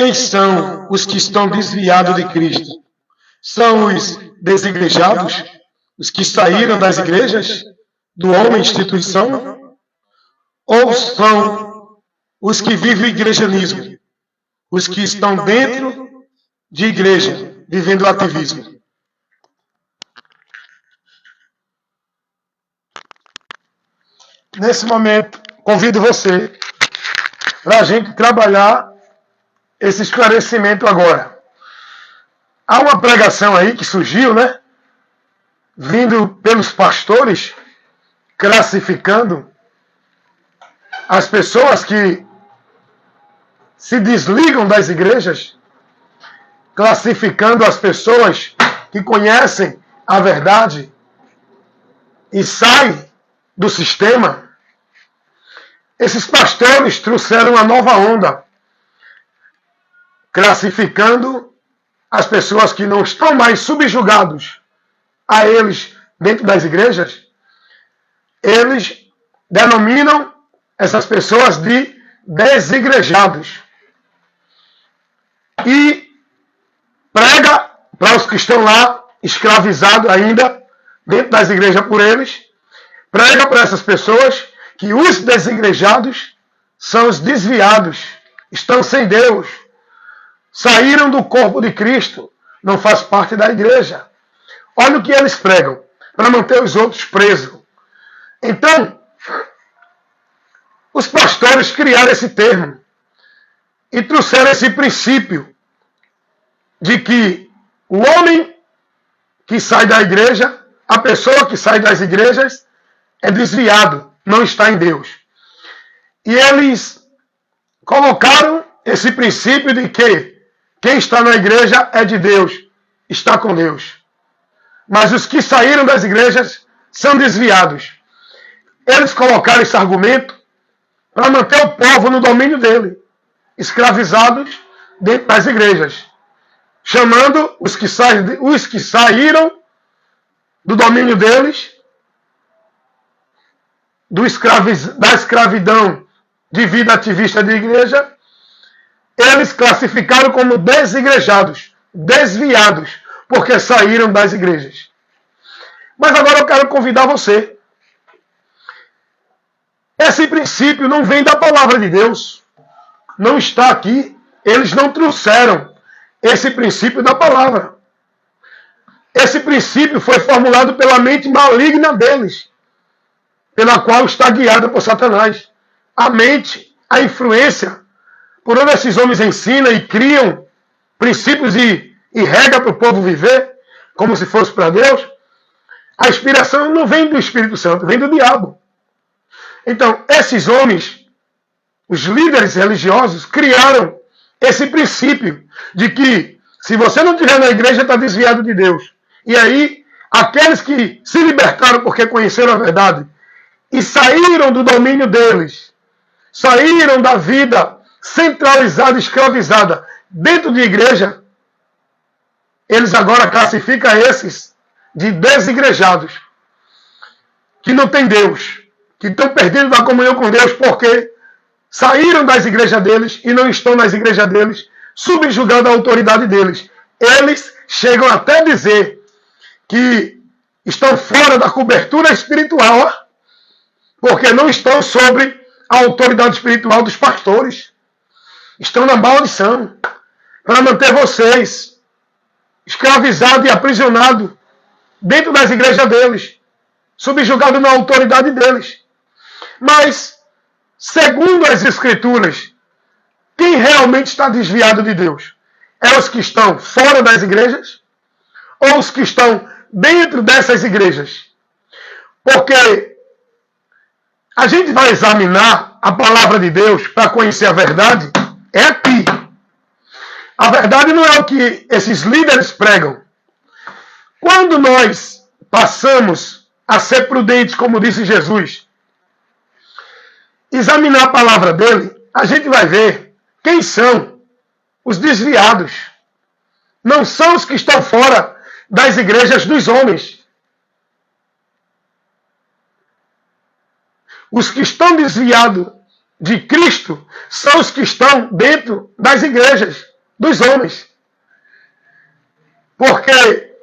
Quem são os que estão desviados de Cristo? São os desigrejados? Os que saíram das igrejas? Do homem instituição? Ou são os que vivem o igrejalismo? Os que estão dentro de igreja, vivendo o ativismo? Nesse momento, convido você para a gente trabalhar esse esclarecimento agora. Há uma pregação aí que surgiu, né? Vindo pelos pastores, classificando as pessoas que se desligam das igrejas, classificando as pessoas que conhecem a verdade e saem do sistema. Esses pastores trouxeram uma nova onda, classificando as pessoas que não estão mais subjugados a eles dentro das igrejas. Eles denominam essas pessoas de desigrejados. E prega para os que estão lá, escravizados ainda, dentro das igrejas por eles, prega para essas pessoas que os desigrejados são os desviados, estão sem Deus, saíram do corpo de Cristo, não faz parte da igreja. Olha o que eles pregam, para manter os outros presos. Então, os pastores criaram esse termo e trouxeram esse princípio de que o homem que sai da igreja, a pessoa que sai das igrejas, é desviado, não está em Deus. E eles colocaram esse princípio de que quem está na igreja é de Deus, está com Deus. Mas os que saíram das igrejas são desviados. Eles colocaram esse argumento para manter o povo no domínio dele, escravizados dentro das igrejas, chamando os que saíram do domínio deles, da escravidão de vida ativista de igreja, eles classificaram como desigrejados, desviados, porque saíram das igrejas. Mas agora eu quero convidar você. Esse princípio não vem da palavra de Deus. Não está aqui. Eles não trouxeram esse princípio da palavra. Esse princípio foi formulado pela mente maligna deles, pela qual está guiada por Satanás. A mente, a influência, por onde esses homens ensinam e criam princípios e regra para o povo viver, como se fosse para Deus, a inspiração não vem do Espírito Santo, vem do diabo. Então, esses homens, os líderes religiosos, criaram esse princípio de que se você não estiver na igreja, está desviado de Deus. E aí, aqueles que se libertaram porque conheceram a verdade e saíram do domínio deles, saíram da vida centralizada, escravizada dentro de igreja, eles agora classificam esses de desigrejados, que não têm Deus, que estão perdendo da comunhão com Deus porque saíram das igrejas deles e não estão nas igrejas deles, subjugando a autoridade deles. Eles chegam até a dizer que estão fora da cobertura espiritual, porque não estão sobre a autoridade espiritual dos pastores. Estão na maldição para manter vocês escravizados e aprisionados dentro das igrejas deles, subjugados na autoridade deles. Mas, segundo as Escrituras, quem realmente está desviado de Deus? É os que estão fora das igrejas ou os que estão dentro dessas igrejas? Porque a gente vai examinar a palavra de Deus para conhecer a verdade, é aqui. A verdade não é o que esses líderes pregam. Quando nós passamos a ser prudentes, como disse Jesus, examinar a palavra dele, a gente vai ver quem são os desviados. Não são os que estão fora das igrejas dos homens. Os que estão desviados de Cristo são os que estão dentro das igrejas. dos homens. Porque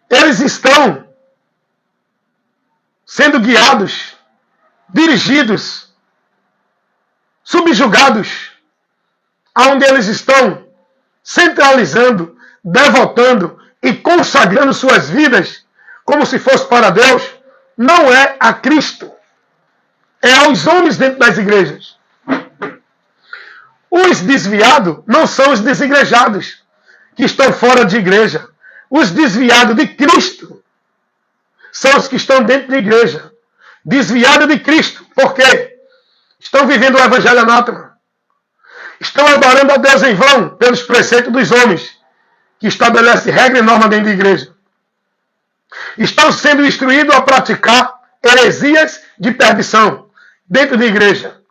eles estão sendo guiados, dirigidos, subjugados, aonde eles estão centralizando, devotando e consagrando suas vidas como se fosse para Deus, não é a Cristo. É aos homens dentro das igrejas. Os desviados não são os desigrejados, que estão fora de igreja. Os desviados de Cristo são os que estão dentro da igreja. Desviados de Cristo. Por quê? Estão vivendo o evangelho anátema. Estão adorando a Deus em vão pelos preceitos dos homens, que estabelece regra e norma dentro da igreja. Estão sendo instruídos a praticar heresias de perdição dentro da igreja.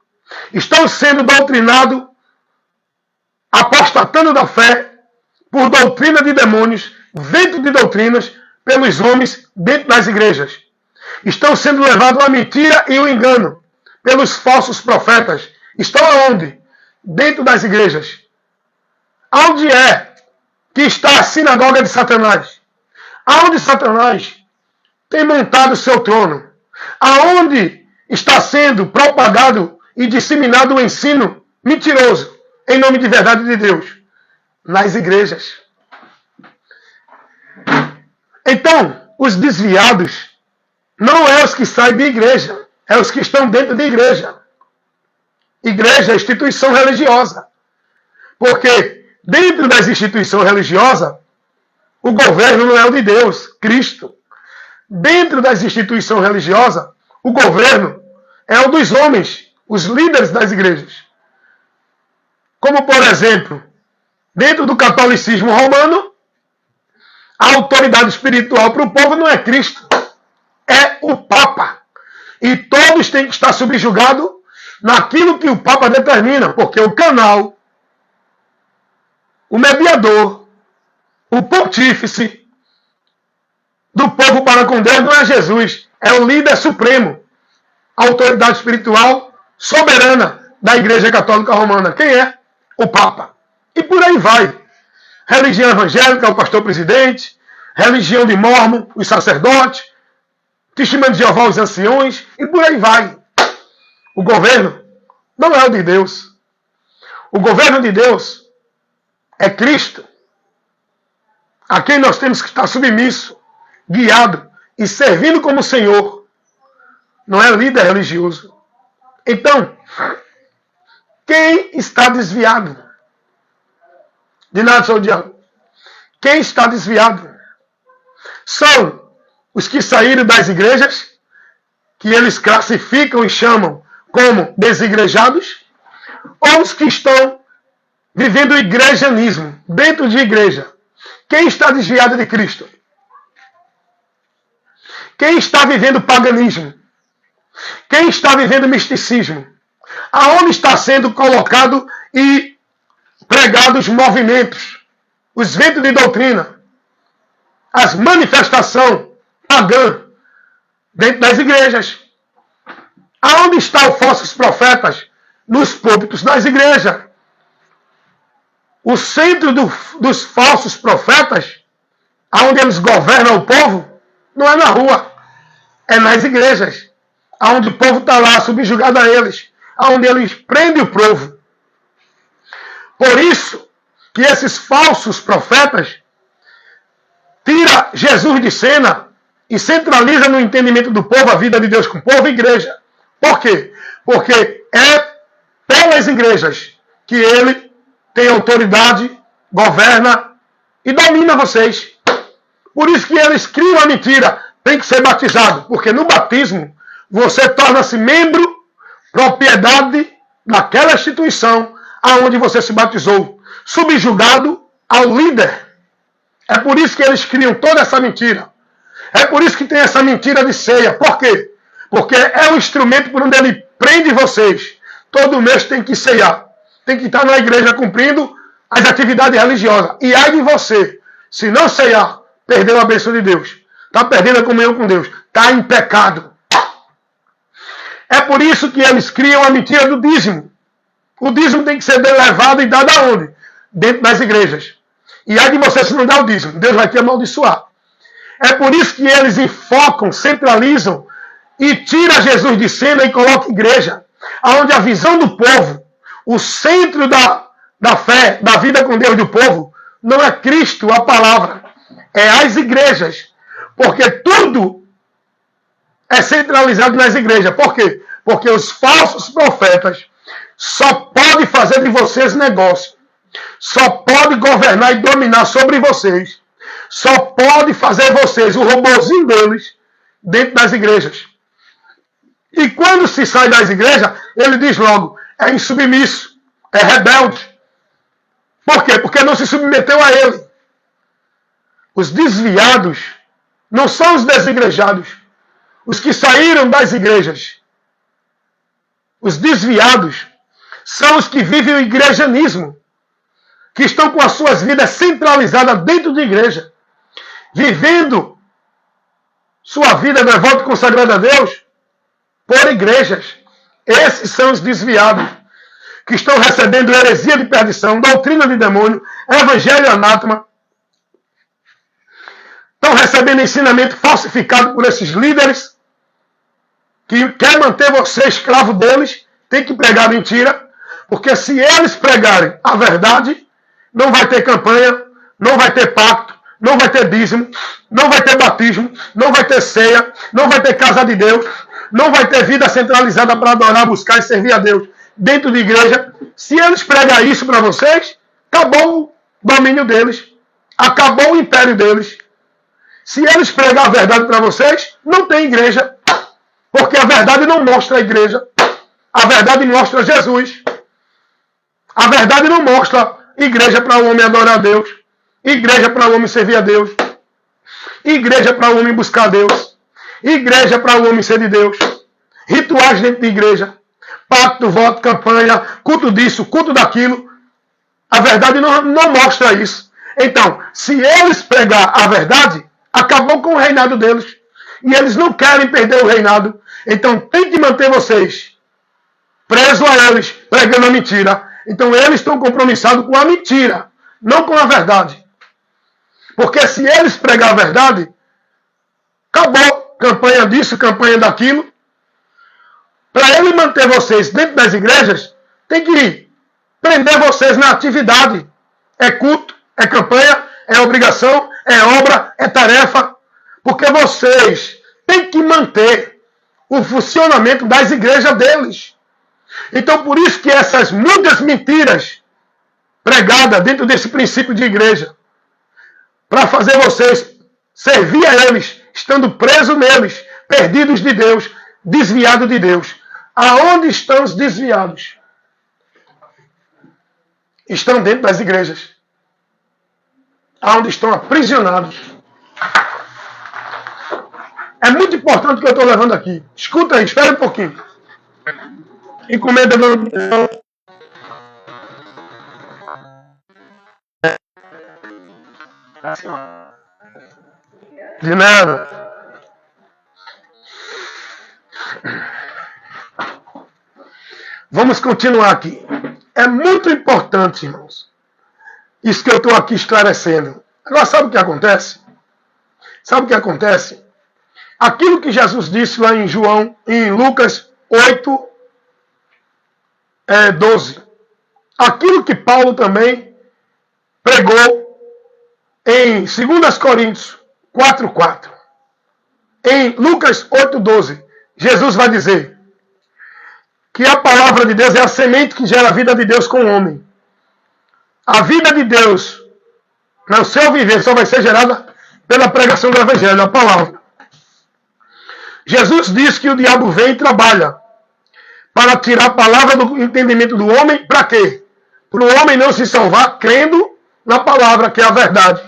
Estão sendo doutrinados, apostatando da fé, por doutrina de demônios, dentro de doutrinas, pelos homens dentro das igrejas. Estão sendo levados à mentira e ao engano, pelos falsos profetas. Estão aonde? Dentro das igrejas. Aonde é que está a sinagoga de Satanás? Aonde Satanás tem montado o seu trono? Aonde está sendo propagado e disseminado o ensino mentiroso, em nome de verdade de Deus? Nas igrejas. Então, os desviados não é os que saem de igreja, é os que estão dentro da igreja. Igreja é instituição religiosa. Porque dentro das instituições religiosas, o governo não é o de Deus, Cristo. Dentro das instituições religiosas, o governo é o dos homens, os líderes das igrejas. Como, por exemplo, dentro do catolicismo romano, a autoridade espiritual para o povo não é Cristo, é o Papa. E todos têm que estar subjugados naquilo que o Papa determina, porque o canal, o mediador, o pontífice do povo para com Deus não é Jesus, é o líder supremo, a autoridade espiritual soberana da Igreja Católica Romana. Quem é? O Papa. E por aí vai. Religião evangélica, o pastor presidente, religião de Mórmon, os sacerdotes, testemunho de Jeová, os anciões, e por aí vai. O governo não é o de Deus. O governo de Deus é Cristo, a quem nós temos que estar submisso, guiado e servindo como Senhor. Não é líder religioso. Então, quem está desviado? De nada, seu diabo. Quem está desviado? São os que saíram das igrejas, que eles classificam e chamam como desigrejados, ou os que estão vivendo o igrejanismo, dentro de igreja. Quem está desviado de Cristo? Quem está vivendo paganismo? Quem está vivendo misticismo? Aonde está sendo colocado e pregado os movimentos, os ventos de doutrina, as manifestações pagãs dentro das igrejas? Aonde estão os falsos profetas? Nos púlpitos das igrejas. O centro dos falsos profetas, aonde eles governam o povo, não é na rua, é nas igrejas, aonde o povo está lá subjugado a eles, aonde eles prendem o povo. Por isso que esses falsos profetas tiram Jesus de cena e centraliza no entendimento do povo a vida de Deus com o povo e igreja. Por quê? Porque é pelas igrejas que ele tem autoridade, governa e domina vocês. Por isso que eles criam a mentira. Tem que ser batizado, porque no batismo você torna-se membro, propriedade daquela instituição aonde você se batizou, subjugado ao líder. É por isso que eles criam toda essa mentira. É por isso que tem essa mentira de ceia. Por quê? Porque é o instrumento por onde ele prende vocês. Todo mês tem que ceiar. Tem que estar na igreja cumprindo as atividades religiosas. E ai de você, se não ceiar, perdeu a bênção de Deus. Está perdendo a comunhão com Deus. Está em pecado. É por isso que eles criam a mentira do dízimo. O dízimo tem que ser levado e dado aonde? Dentro das igrejas. E aí de você se não dá o dízimo, Deus vai te amaldiçoar. É por isso que eles enfocam, centralizam e tiram Jesus de cena e colocam igreja. Onde a visão do povo, o centro da fé, da vida com Deus do povo, não é Cristo, a palavra. É as igrejas. Porque tudo é centralizado nas igrejas. Por quê? Porque os falsos profetas só podem fazer de vocês negócio. Só pode governar e dominar sobre vocês. Só pode fazer vocês o robozinho deles dentro das igrejas. E quando se sai das igrejas, ele diz logo, é insubmisso, é rebelde. Por quê? Porque não se submeteu a ele. Os desviados não são os desigrejados. Os que saíram das igrejas. Os desviados são os que vivem o igrejanismo. Que estão com as suas vidas centralizadas dentro de igreja. Vivendo sua vida devota e consagrada a Deus por igrejas. Esses são os desviados. Que estão recebendo heresia de perdição, doutrina de demônio, evangelho anátema. Estão recebendo ensinamento falsificado por esses líderes que quer manter você escravo deles, tem que pregar mentira, porque se eles pregarem a verdade, não vai ter campanha, não vai ter pacto, não vai ter dízimo, não vai ter batismo, não vai ter ceia, não vai ter casa de Deus, não vai ter vida centralizada para adorar, buscar e servir a Deus dentro de igreja. Se eles pregarem isso para vocês, acabou o domínio deles, acabou o império deles. Se eles pregarem a verdade para vocês, não tem igreja. Porque a verdade não mostra a igreja. A verdade mostra Jesus. A verdade não mostra igreja para o homem adorar a Deus. Igreja para o homem servir a Deus. Igreja para o homem buscar a Deus. Igreja para o homem ser de Deus. Rituais dentro de igreja. Pacto, voto, campanha, culto disso, culto daquilo. A verdade não mostra isso. Então, se eles pregar a verdade, acabou com o reinado deles. E eles não querem perder o reinado. Então tem que manter vocês presos a eles, pregando a mentira. Então eles estão compromissados com a mentira, não com a verdade. Porque se eles pregar a verdade, acabou campanha disso, campanha daquilo. Para ele manter vocês dentro das igrejas, tem que prender vocês na atividade. É culto, é campanha, é obrigação, é obra, é tarefa. Porque vocês têm que manter o funcionamento das igrejas deles. Então, por isso que essas muitas mentiras pregadas dentro desse princípio de igreja, para fazer vocês servir a eles, estando presos neles, perdidos de Deus, desviados de Deus. Aonde estão os desviados? Estão dentro das igrejas. Aonde estão aprisionados. É muito importante o que eu estou levando aqui. Escuta aí, espera um pouquinho. Encomenda meu... De nada. Vamos continuar aqui. É muito importante, irmãos, isso que eu estou aqui esclarecendo. Agora, sabe o que acontece? Sabe o que acontece? Aquilo que Jesus disse lá em Lucas 8, 12. Aquilo que Paulo também pregou em 2 Coríntios 4, 4. Em Lucas 8, 12, Jesus vai dizer que a palavra de Deus é a semente que gera a vida de Deus com o homem. A vida de Deus, no seu viver, só vai ser gerada pela pregação do Evangelho, a palavra. Jesus diz que o diabo vem e trabalha para tirar a palavra do entendimento do homem, para quê? Para o homem não se salvar crendo na palavra, que é a verdade.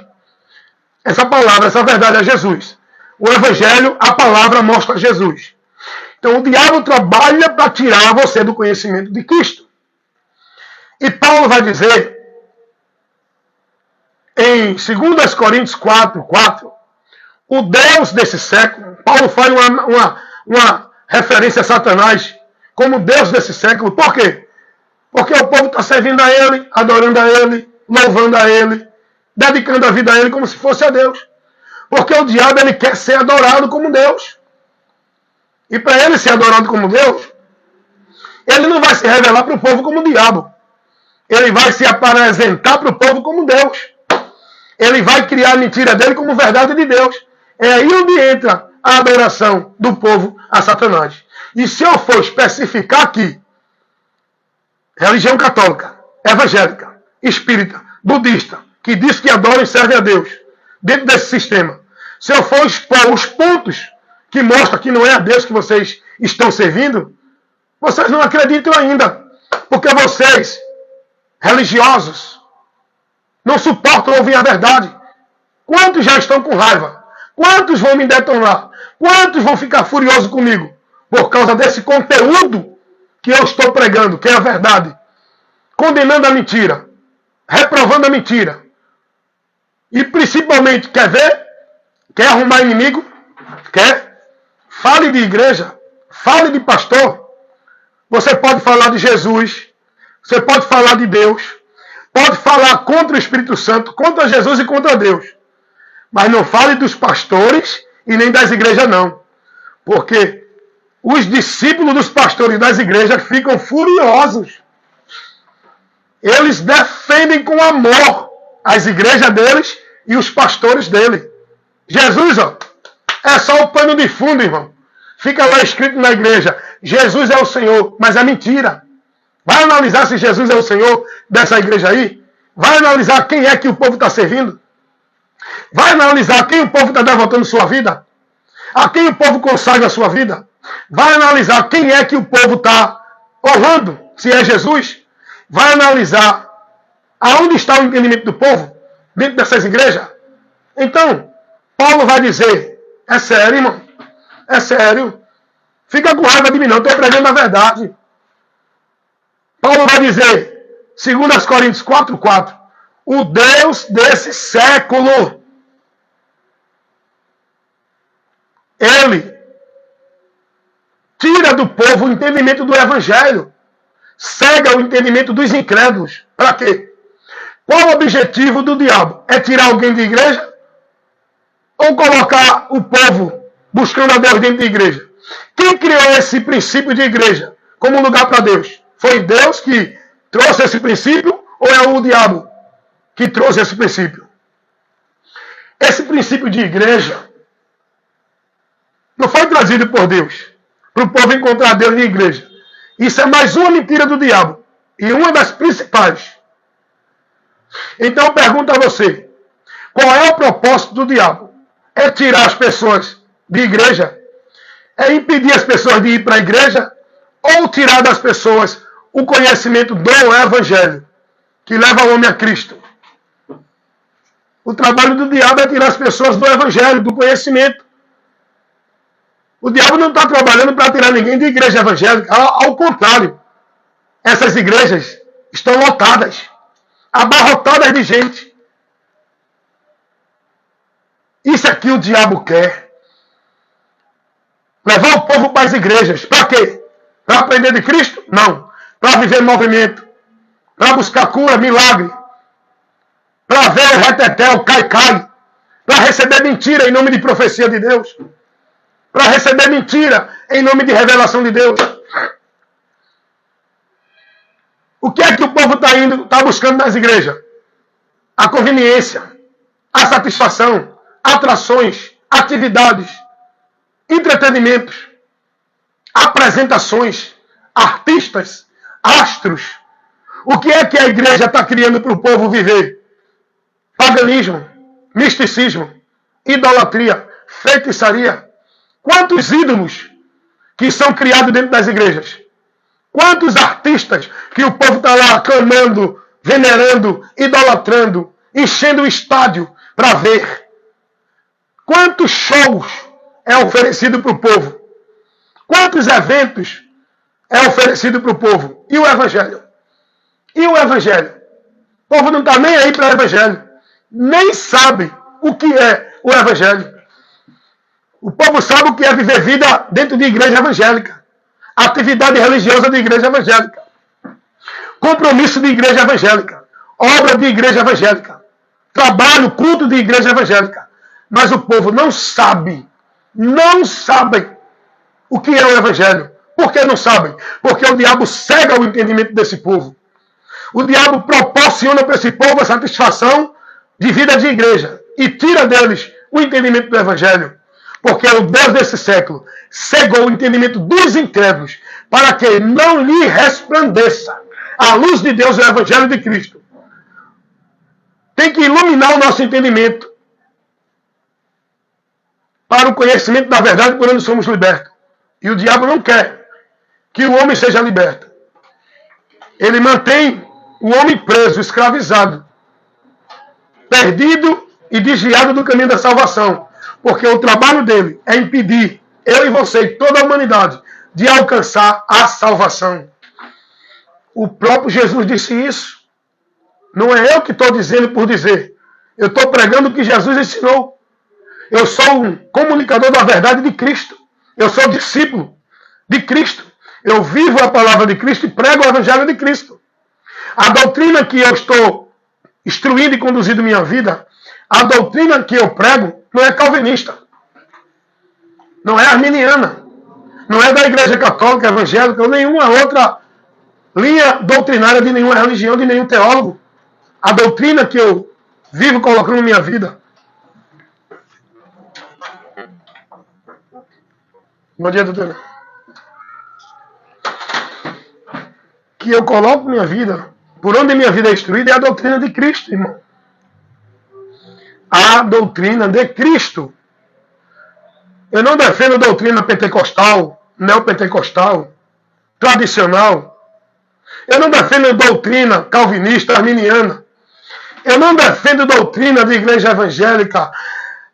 Essa palavra, essa verdade é Jesus. O Evangelho, a palavra mostra Jesus. Então o diabo trabalha para tirar você do conhecimento de Cristo. E Paulo vai dizer, em 2 Coríntios 4, 4, o Deus desse século, Paulo faz uma referência a Satanás como Deus desse século. Por quê? Porque o povo está servindo a Ele, adorando a Ele, louvando a Ele, dedicando a vida a Ele como se fosse a Deus. Porque o diabo ele quer ser adorado como Deus. E para ele ser adorado como Deus, ele não vai se revelar para o povo como o diabo. Ele vai se apresentar para o povo como Deus. Ele vai criar a mentira dele como verdade de Deus. É aí onde entra a adoração do povo a Satanás. E se eu for especificar aqui, religião católica, evangélica, espírita, budista, que diz que adora e serve a Deus, dentro desse sistema, se eu for expor os pontos que mostram que não é a Deus que vocês estão servindo, vocês não acreditam ainda. Porque vocês, religiosos, não suportam ouvir a verdade. Quantos já estão com raiva? Quantos vão me detonar? Quantos vão ficar furiosos comigo? Por causa desse conteúdo que eu estou pregando, que é a verdade. Condenando a mentira. Reprovando a mentira. E principalmente, quer ver? Quer arrumar inimigo? Quer? Fale de igreja. Fale de pastor. Você pode falar de Jesus. Você pode falar de Deus. Pode falar contra o Espírito Santo, contra Jesus e contra Deus. Mas não fale dos pastores e nem das igrejas, não. Porque os discípulos dos pastores das igrejas ficam furiosos. Eles defendem com amor as igrejas deles e os pastores dele. Jesus, ó, é só o pano de fundo, irmão. Fica lá escrito na igreja, Jesus é o Senhor, mas é mentira. Vai analisar se Jesus é o Senhor dessa igreja aí? Vai analisar quem é que o povo está servindo? Vai analisar quem o povo está devotando sua vida? A quem o povo consagra a sua vida? Vai analisar quem é que o povo está honrando, se é Jesus? Vai analisar aonde está o entendimento do povo dentro dessas igrejas? Então, Paulo vai dizer, é sério, irmão? É sério. Fica com raiva de mim não, estou pregando a verdade. Paulo vai dizer, 2 Coríntios 4:4, o Deus desse século, ele tira do povo o entendimento do evangelho, cega o entendimento dos incrédulos. Para quê? Qual o objetivo do diabo? É tirar alguém de igreja? Ou colocar o povo buscando a Deus dentro da igreja? Quem criou esse princípio de igreja como lugar para Deus? Foi Deus que trouxe esse princípio ou é o diabo que trouxe esse princípio? Esse princípio de igreja não foi trazido por Deus para o povo encontrar Deus na igreja. Isso é mais uma mentira do diabo e uma das principais. Então eu pergunto a você, qual é o propósito do diabo? É tirar as pessoas de igreja? É impedir as pessoas de ir para a igreja? Ou tirar das pessoas o conhecimento do evangelho, que leva o homem a Cristo? O trabalho do diabo é tirar as pessoas do evangelho, do conhecimento. O diabo não está trabalhando para tirar ninguém de igreja evangélica. Ao contrário, essas igrejas estão lotadas, abarrotadas de gente. Isso é que o diabo quer. Levar o povo para as igrejas. Para quê? Para aprender de Cristo? Não. Para viver movimento. Para buscar cura, milagre. Para ver o retetel, cai. Para receber mentira em nome de profecia de Deus. Para receber mentira em nome de revelação de Deus. O que é que o povo está buscando nas igrejas? A conveniência, a satisfação, atrações, atividades, entretenimentos, apresentações, artistas, astros. O que é que a igreja está criando para o povo viver? Paganismo, misticismo, idolatria, feitiçaria. Quantos ídolos que são criados dentro das igrejas? Quantos artistas que o povo está lá clamando, venerando, idolatrando, enchendo o estádio para ver? Quantos shows é oferecido para o povo? Quantos eventos é oferecido para o povo? E o evangelho? E o evangelho? O povo não está nem aí para o evangelho. Nem sabe o que é o evangelho. O povo sabe o que é viver vida dentro de igreja evangélica. Atividade religiosa de igreja evangélica. compromisso de igreja evangélica, obra de igreja evangélica, trabalho, culto de igreja evangélica. Mas o povo não sabe o que é o evangelho. Por que não sabem? Porque o diabo cega o entendimento desse povo. O diabo proporciona para esse povo a satisfação de vida de igreja e tira deles o entendimento do evangelho. Porque o Deus desse século cegou o entendimento dos incrédulos para que não lhe resplandeça a luz de Deus, o evangelho de Cristo. Tem que iluminar o nosso entendimento para o conhecimento da verdade por onde somos libertos. E o diabo não quer que o homem seja liberto. Ele mantém o homem preso, escravizado, perdido e desviado do caminho da salvação. Porque o trabalho dele é impedir eu e você e toda a humanidade de alcançar a salvação. O próprio Jesus disse isso. Não é eu que estou dizendo por dizer. Eu estou pregando o que Jesus ensinou. Eu sou um comunicador da verdade de Cristo. Eu sou discípulo de Cristo. Eu vivo a palavra de Cristo e prego o evangelho de Cristo. A doutrina que eu estou instruindo e conduzindo minha vida, a doutrina que eu prego não é calvinista. Não é arminiana. Não é da igreja católica, evangélica ou nenhuma outra linha doutrinária de nenhuma religião, de nenhum teólogo. A doutrina que eu vivo colocando na minha vida. Bom dia, doutora. Que eu coloco minha vida, por onde minha vida é instruída, é a doutrina de Cristo, irmão. A doutrina de Cristo. Eu não defendo doutrina pentecostal, neopentecostal, tradicional. Eu não defendo doutrina calvinista, arminiana. Eu não defendo doutrina de igreja evangélica,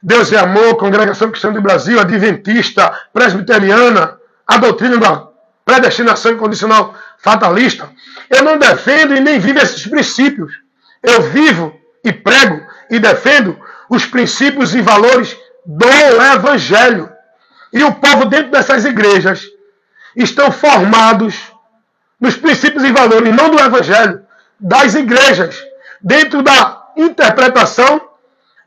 Deus é Amor, Congregação Cristã do Brasil, adventista, presbiteriana, a doutrina da predestinação incondicional fatalista. Eu não defendo e nem vivo esses princípios. Eu vivo e prego e defendo os princípios e valores do Evangelho. E o povo dentro dessas igrejas estão formados nos princípios e valores, não do Evangelho, das igrejas, dentro da interpretação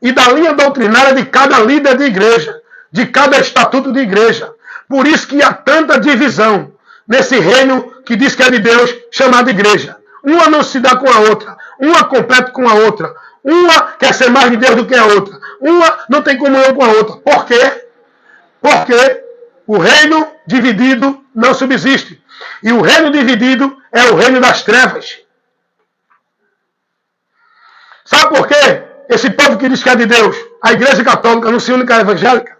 e da linha doutrinária de cada líder de igreja, de cada estatuto de igreja. Por isso que há tanta divisão nesse reino que diz que é de Deus, chamado igreja. Uma não se dá com a outra, uma compete com a outra, uma quer ser mais de Deus do que a outra, uma não tem comunhão com a outra. Por quê? Porque o reino dividido não subsiste. E o reino dividido é o reino das trevas. Sabe por quê? Esse povo que diz que é de Deus, a igreja católica não se une com a evangélica?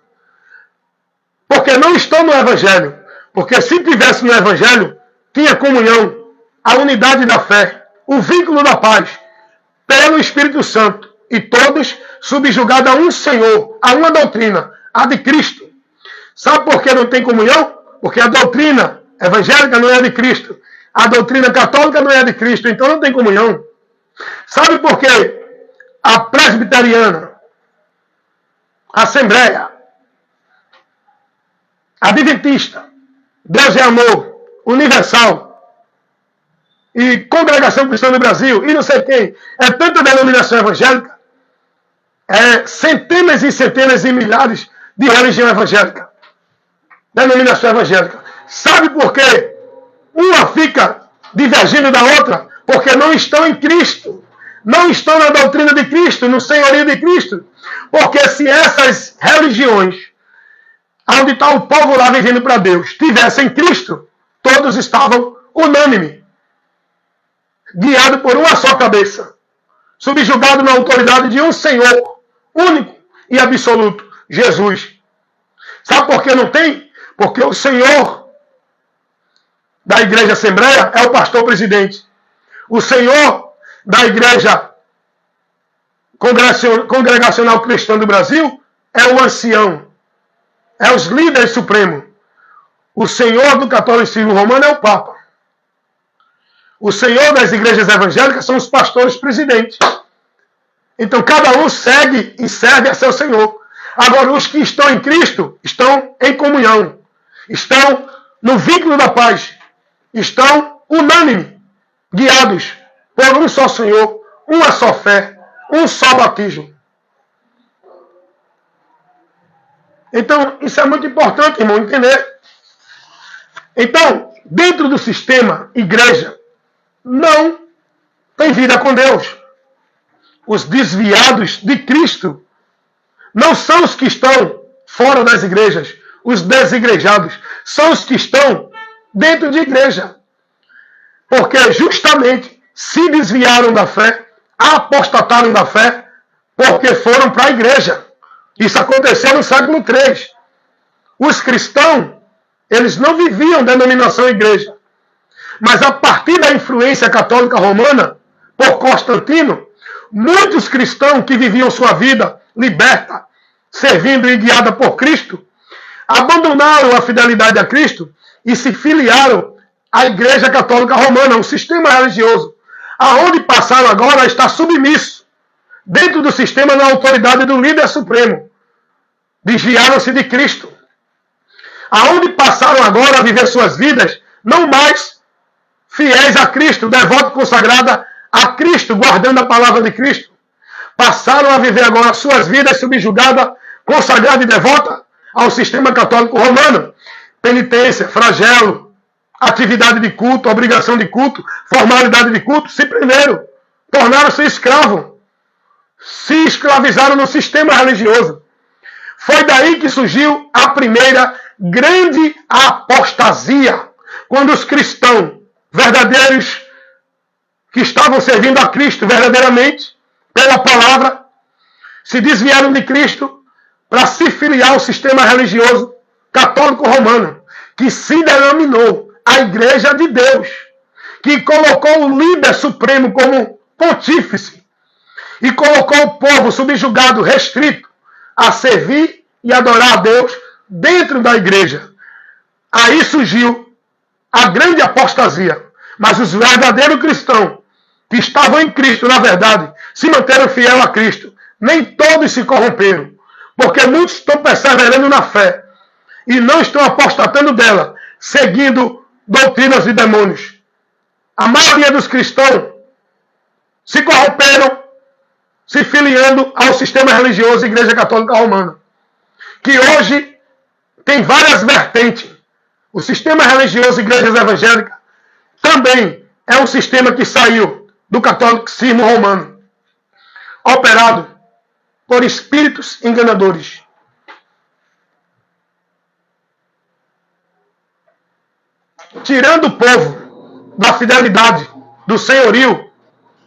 Porque não estão no evangelho. Porque se tivesse no evangelho, tinha comunhão, a unidade da fé, o vínculo da paz, pelo Espírito Santo, e todos subjugados a um Senhor, a uma doutrina, a de Cristo. Sabe por que não tem comunhão? Porque a doutrina evangélica não é de Cristo. A doutrina católica não é de Cristo, então não tem comunhão. Sabe por quê? A presbiteriana, a Assembleia, a Adventista, Deus é Amor, Universal e Congregação Cristã do Brasil e não sei quem, é tanta denominação evangélica, é centenas e centenas e milhares de religião evangélica, denominação evangélica. Sabe por quê? Uma fica divergindo da outra porque não estão em Cristo. Não estão na doutrina de Cristo, no senhorio de Cristo. Porque se essas religiões, onde está o povo lá vivendo para Deus, tivessem Cristo, todos estavam unânimes, guiados por uma só cabeça, subjugados na autoridade de um Senhor único e absoluto, Jesus. Sabe por que não tem? Porque o Senhor da Igreja Assembleia é o pastor presidente. O Senhor da Igreja Congregacional Cristã do Brasil é o ancião, é os líderes supremos. O Senhor do catolicismo romano é o Papa. O Senhor das igrejas evangélicas são os pastores presidentes. Então cada um segue e serve a seu Senhor. Agora os que estão em Cristo estão em comunhão, estão no vínculo da paz, estão unânimes guiados por um só Senhor, uma só fé, um só batismo. Então, isso é muito importante, irmão, entender. Então, dentro do sistema igreja, não tem vida com Deus. Os desviados de Cristo não são os que estão fora das igrejas. Os desigrejados são os que estão dentro de igreja. Porque justamente se desviaram da fé, apostataram da fé, porque foram para a igreja. Isso aconteceu no século III. Os cristãos, eles não viviam denominação igreja. Mas a partir da influência católica romana, por Constantino, muitos cristãos que viviam sua vida liberta, servindo e guiada por Cristo, abandonaram a fidelidade a Cristo e se filiaram à Igreja Católica Romana, um sistema religioso, aonde passaram agora a estar submisso, dentro do sistema na autoridade do líder supremo. Desviaram-se de Cristo. Aonde passaram agora a viver suas vidas, não mais fiéis a Cristo, devoto consagrada a Cristo, guardando a palavra de Cristo. Passaram a viver agora suas vidas subjugadas, consagrada e devota ao sistema católico romano. Penitência, flagelo, atividade de culto, obrigação de culto, formalidade de culto, se prenderam, tornaram-se escravos, se escravizaram no sistema religioso. Foi daí que surgiu a primeira grande apostasia, quando os cristãos verdadeiros que estavam servindo a Cristo verdadeiramente, pela palavra, se desviaram de Cristo para se filiar ao sistema religioso católico romano, que se denominou a Igreja de Deus, que colocou o líder supremo como pontífice e colocou o povo subjugado, restrito, a servir e adorar a Deus dentro da igreja. Aí surgiu a grande apostasia. Mas os verdadeiros cristãos, que estavam em Cristo, na verdade, se manteram fiéis a Cristo. Nem todos se corromperam, porque muitos estão perseverando na fé e não estão apostatando dela, seguindo doutrinas de demônios. A maioria dos cristãos se corromperam, se filiando ao sistema religioso Igreja Católica Romana, que hoje tem várias vertentes. O sistema religioso Igrejas Evangélicas também é um sistema que saiu do catolicismo romano, operado por espíritos enganadores. Tirando o povo da fidelidade, do senhorio,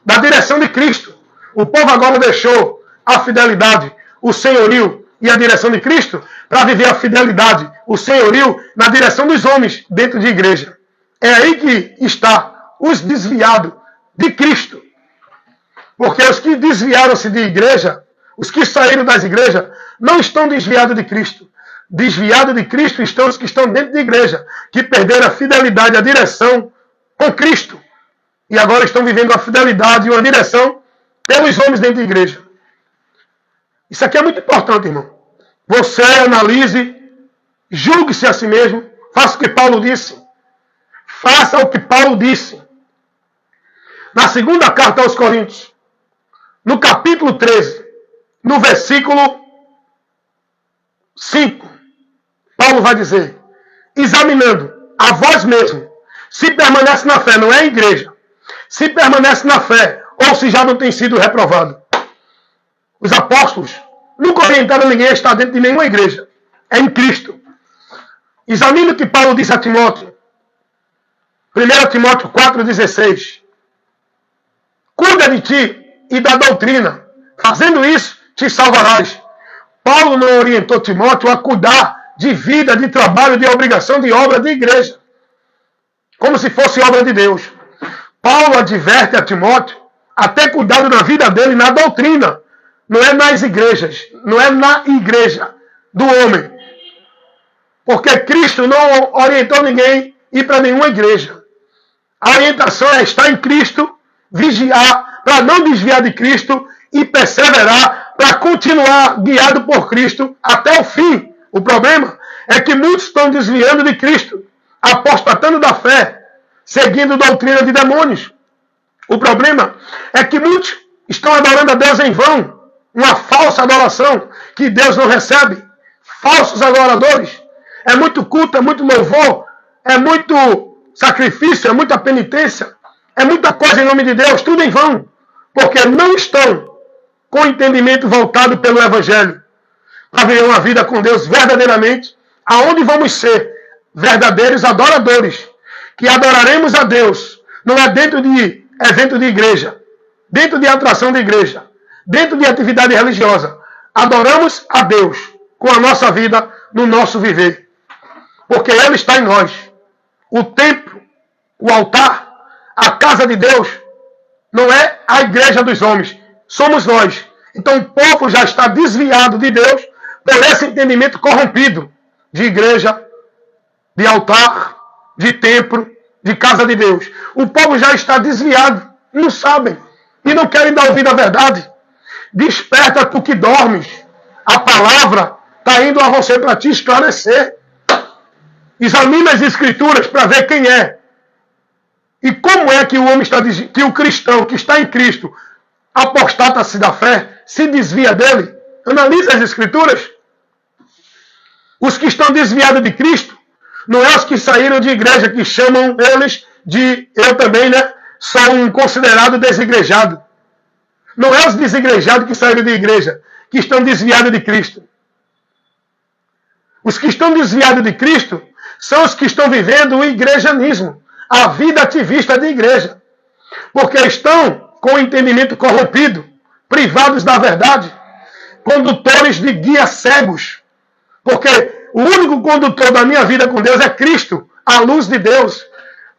da direção de Cristo. O povo agora deixou a fidelidade, o senhorio e a direção de Cristo para viver a fidelidade, o senhorio na direção dos homens dentro de igreja. É aí que está os desviados de Cristo. Porque os que desviaram-se de igreja, os que saíram das igrejas, não estão desviados de Cristo. Desviados de Cristo estão os que estão dentro de igreja, que perderam a fidelidade, a direção com Cristo. E agora estão vivendo a fidelidade e uma direção pelos homens dentro de igreja. Isso aqui é muito importante, irmão. Você analise, julgue-se a si mesmo, faça o que Paulo disse. Faça o que Paulo disse. Na segunda carta aos Coríntios, no capítulo 13, no versículo 5, Paulo vai dizer: examinando a vós mesmo, se permanece na fé, não é a igreja, se permanece na fé, ou se já não tem sido reprovado. Os apóstolos nunca orientaram ninguém a estar dentro de nenhuma igreja. É em Cristo. Examine o que Paulo disse a Timóteo. 1 Timóteo 4,16. Cuida de ti e da doutrina. Fazendo isso, te salvarás. Paulo não orientou Timóteo a cuidar de vida, de trabalho, de obrigação, de obra de igreja. Como se fosse obra de Deus. Paulo adverte a Timóteo até cuidado da vida dele na doutrina. Não é nas igrejas. Não é na igreja do homem. Porque Cristo não orientou ninguém a ir para nenhuma igreja. A orientação é estar em Cristo, vigiar para não desviar de Cristo e perseverar para continuar guiado por Cristo até o fim. O problema é que muitos estão desviando de Cristo, apostatando da fé, seguindo doutrina de demônios. O problema é que muitos estão adorando a Deus em vão. Uma falsa adoração que Deus não recebe. Falsos adoradores. É muito culto, é muito louvor, é muito sacrifício, é muita penitência, é muita coisa em nome de Deus, tudo em vão. Porque não estão com o entendimento voltado pelo Evangelho. Para viver uma vida com Deus verdadeiramente, aonde vamos ser verdadeiros adoradores. Que adoraremos a Deus, não é dentro de evento de igreja, dentro de atração de igreja, dentro de atividade religiosa. Adoramos a Deus com a nossa vida, no nosso viver. Porque Ele está em nós. O templo, o altar, a casa de Deus, não é a igreja dos homens, somos nós. Então o povo já está desviado de Deus por esse entendimento corrompido de igreja, de altar, de templo, de casa de Deus. O povo já está desviado, não sabem e não querem dar ouvido à verdade. Desperta tu que dormes. A palavra está indo a você para te esclarecer. Examina as escrituras para ver quem é. E como é que o homem está dizendo, que o cristão que está em Cristo apostata-se da fé, se desvia dele? Analisa as escrituras. Os que estão desviados de Cristo não é os que saíram de igreja, que chamam eles de, eu também, né? Sou um considerado desigrejado. Não é os desigrejados que saíram de igreja, que estão desviados de Cristo. Os que estão desviados de Cristo são os que estão vivendo o igrejanismo, a vida ativista de igreja. Porque estão com o entendimento corrompido, privados da verdade, condutores de guias cegos. Porque o único condutor da minha vida com Deus é Cristo, a luz de Deus.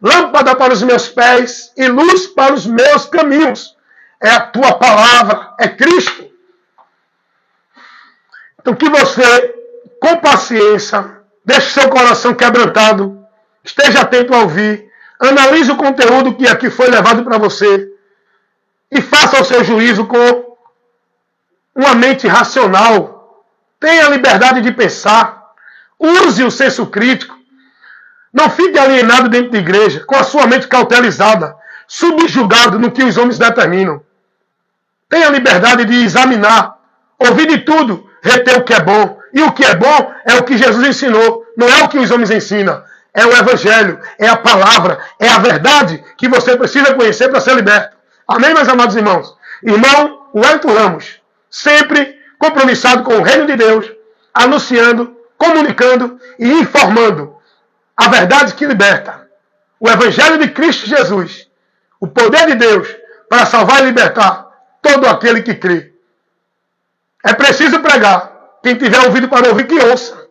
Lâmpada para os meus pés e luz para os meus caminhos. É a tua palavra, é Cristo. Então que você, com paciência, deixe seu coração quebrantado, esteja atento a ouvir, analise o conteúdo que aqui foi levado para você e faça o seu juízo com uma mente racional. Tenha liberdade de pensar. Use o senso crítico. Não fique alienado dentro da igreja, com a sua mente cautelizada, subjugado no que os homens determinam. Tenha liberdade de examinar, ouvir de tudo, reter o que é bom. E o que é bom é o que Jesus ensinou, não é o que os homens ensinam. É o Evangelho, é a palavra, é a verdade que você precisa conhecer para ser liberto. Amém, meus amados irmãos? Irmão Wellington Ramos, sempre compromissado com o reino de Deus, anunciando, comunicando e informando a verdade que liberta. O Evangelho de Cristo Jesus, o poder de Deus para salvar e libertar todo aquele que crê. É preciso pregar. Quem tiver ouvido para ouvir, que ouça.